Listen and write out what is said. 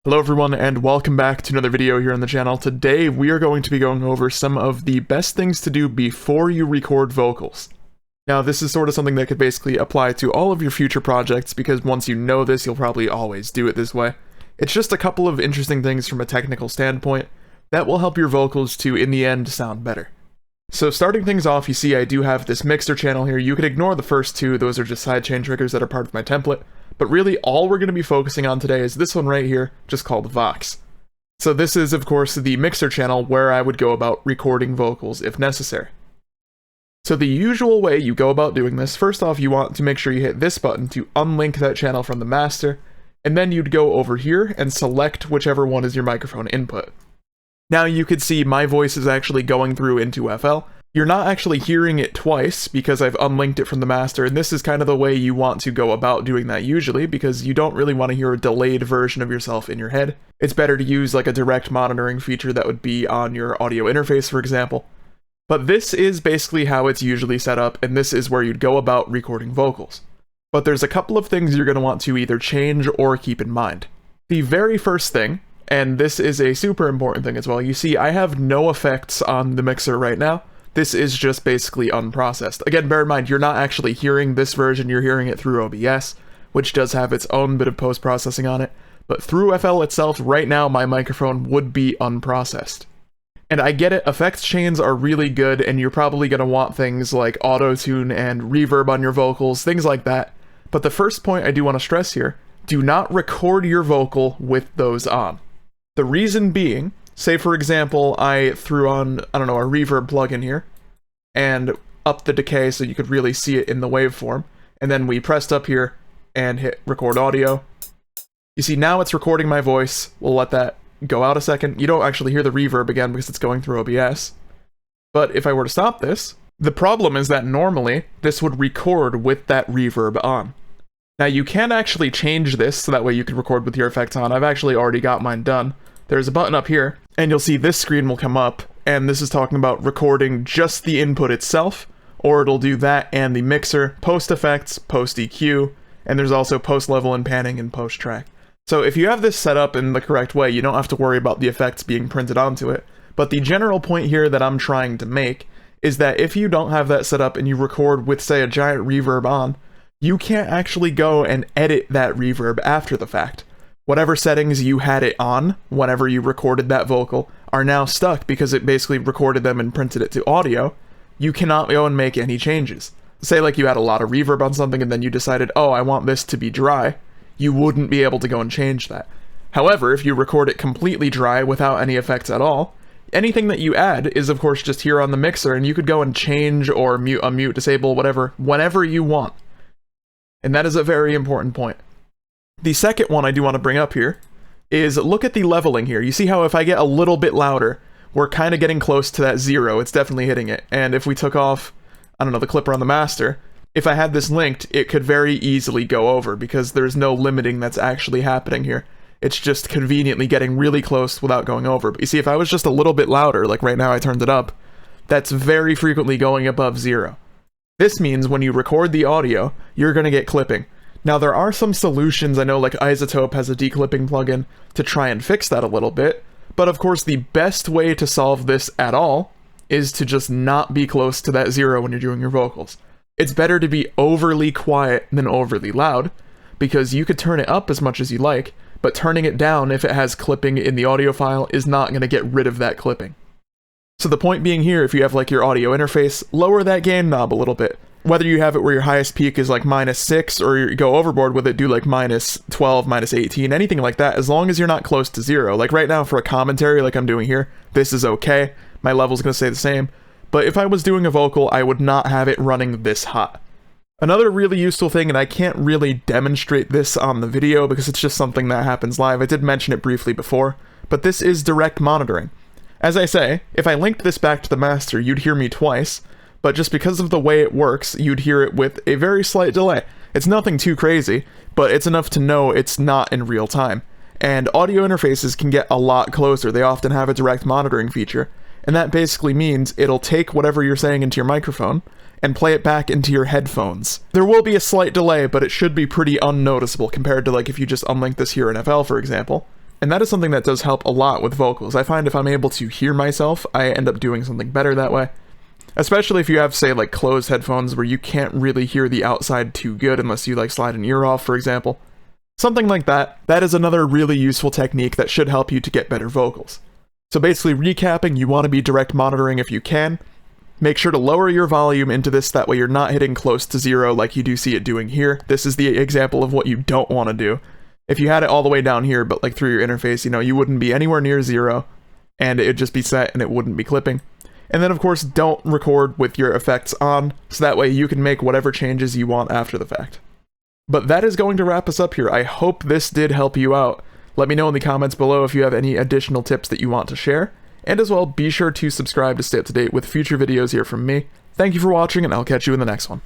Hello everyone and welcome back to another video here on the channel. Today we are going to be going over some of the best things to do before you record vocals. Now this is sort of something that could basically apply to all of your future projects because once you know this you'll probably always do it this way. It's just a couple of interesting things from a technical standpoint that will help your vocals to in the end sound better. So starting things off, you see I do have this mixer channel here. You could ignore the first two, those are just sidechain triggers that are part of my template. But really, all we're going to be focusing on today is this one right here, just called Vox. So this is, of course, the mixer channel where I would go about recording vocals if necessary. So the usual way you go about doing this, first off, you want to make sure you hit this button to unlink that channel from the master, and then you'd go over here and select whichever one is your microphone input. Now you could see my voice is actually going through into FL. You're not actually hearing it twice because I've unlinked it from the master, and this is kind of the way you want to go about doing that usually because you don't really want to hear a delayed version of yourself in your head. It's better to use like a direct monitoring feature that would be on your audio interface, for example. But this is basically how it's usually set up, and this is where you'd go about recording vocals. But there's a couple of things you're going to want to either change or keep in mind. The very first thing, and this is a super important thing as well, you see I have no effects on the mixer right now. This is just basically unprocessed. Again, bear in mind, you're not actually hearing this version, you're hearing it through OBS, which does have its own bit of post-processing on it, but through FL itself, right now, my microphone would be unprocessed. And I get it, effects chains are really good, and you're probably going to want things like auto-tune and reverb on your vocals, things like that. But the first point I do want to stress here, do not record your vocal with those on. The reason being, say for example, I threw on, a reverb plugin here, and up the decay so you could really see it in the waveform, and then we pressed up here and hit record audio. You see now it's recording my voice. We'll let that go out a second. You don't actually hear the reverb again because it's going through OBS. But if I were to stop this, the problem is that normally this would record with that reverb on. Now you can actually change this so that way you can record with your effects on. I've actually already got mine done. There's a button up here, and you'll see this screen will come up, and this is talking about recording just the input itself, or it'll do that and the mixer, post effects, post EQ, and there's also post level and panning and post track. So if you have this set up in the correct way, you don't have to worry about the effects being printed onto it. But the general point here that I'm trying to make is that if you don't have that set up and you record with, say, a giant reverb on, you can't actually go and edit that reverb after the fact. Whatever settings you had it on whenever you recorded that vocal are now stuck because it basically recorded them and printed it to audio. You cannot go and make any changes. Say like you had a lot of reverb on something and then you decided, oh, I want this to be dry. You wouldn't be able to go and change that. However, if you record it completely dry without any effects at all, anything that you add is of course just here on the mixer, and you could go and change or mute, unmute, disable, whatever, whenever you want. And that is a very important point. The second one I do want to bring up here is look at the leveling here. You see how if I get a little bit louder, we're kind of getting close to that 0. It's definitely hitting it. And if we took off, the clipper on the master, if I had this linked, it could very easily go over because there's no limiting that's actually happening here. It's just conveniently getting really close without going over. But you see, if I was just a little bit louder, like right now I turned it up, that's very frequently going above 0. This means when you record the audio, you're going to get clipping. Now there are some solutions, I know like iZotope has a declipping plugin to try and fix that a little bit, but of course the best way to solve this at all is to just not be close to that 0 when you're doing your vocals. It's better to be overly quiet than overly loud, because you could turn it up as much as you like, but turning it down if it has clipping in the audio file is not going to get rid of that clipping. So the point being here, if you have like your audio interface, lower that gain knob a little bit. Whether you have it where your highest peak is like -6 or you go overboard with it, do like -12, -18, anything like that, as long as you're not close to 0. Like right now for a commentary like I'm doing here, this is okay. My level's going to stay the same. But if I was doing a vocal, I would not have it running this hot. Another really useful thing, and I can't really demonstrate this on the video because it's just something that happens live. I did mention it briefly before, but this is direct monitoring. As I say, if I linked this back to the master, you'd hear me twice, but just because of the way it works, you'd hear it with a very slight delay. It's nothing too crazy, but it's enough to know it's not in real time. And audio interfaces can get a lot closer. They often have a direct monitoring feature, and that basically means it'll take whatever you're saying into your microphone and play it back into your headphones. There will be a slight delay, but it should be pretty unnoticeable compared to like if you just unlink this here in FL, for example. And that is something that does help a lot with vocals. I find if I'm able to hear myself, I end up doing something better that way. Especially if you have, say, like closed headphones where you can't really hear the outside too good unless you like slide an ear off, for example. Something like that. That is another really useful technique that should help you to get better vocals. So basically recapping, you want to be direct monitoring if you can. Make sure to lower your volume into this, that way you're not hitting close to 0 like you do see it doing here. This is the example of what you don't want to do. If you had it all the way down here, but like through your interface, you know, you wouldn't be anywhere near 0, and it would just be set and it wouldn't be clipping. And then of course, don't record with your effects on, so that way you can make whatever changes you want after the fact. But that is going to wrap us up here. I hope this did help you out. Let me know in the comments below if you have any additional tips that you want to share. And as well, be sure to subscribe to stay up to date with future videos here from me. Thank you for watching, and I'll catch you in the next one.